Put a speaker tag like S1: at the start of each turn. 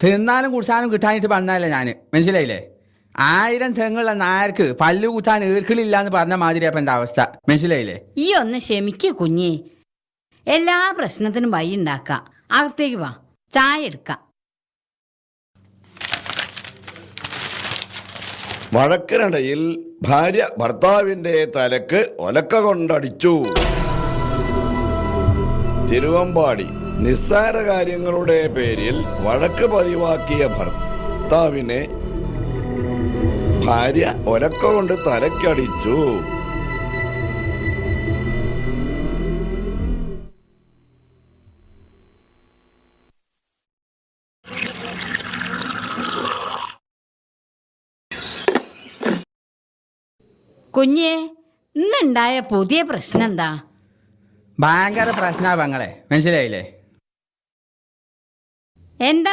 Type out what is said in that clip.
S1: തിന്നാനും കുടിച്ചാനും കിട്ടാനിട്ട് പറഞ്ഞല്ലേ ഞാൻ, മനസ്സിലായില്ലേ? 1000 തെങ്ങുള്ള നായർക്ക് പല്ലു കുത്താൻ ഈർക്കിളില്ല എന്ന് പറഞ്ഞ മാതിരി അപ്പം എൻ്റെ അവസ്ഥ, മനസ്സിലായില്ലേ?
S2: ഈ ഒന്ന് ക്ഷമിക്കൂ കുഞ്ഞേ, എല്ലാ പ്രശ്നത്തിനും വഴി ഉണ്ടാക്കാം. അകത്തേക്ക് വാ, ചായ എടുക്കാം.
S3: വഴക്കിനിടയിൽ ഭാര്യ ഭർത്താവിന്റെ തലക്ക് ഒലക്ക കൊണ്ടടിച്ചു. തിരുവമ്പാടി നിസ്സാര കാര്യങ്ങളുടെ പേരിൽ വഴക്ക് പതിവാക്കിയ ഭർത്താവിനെ ഭാര്യ ഒലക്ക കൊണ്ട് തലക്കടിച്ചു.
S2: കുഞ്ഞേ, ഇന്നുണ്ടായ പുതിയ പ്രശ്നം എന്താ?
S1: ഭയങ്കര പ്രശ്നമാണ് പെങ്ങളെ, മനസ്സിലായില്ലേ?
S2: എന്താ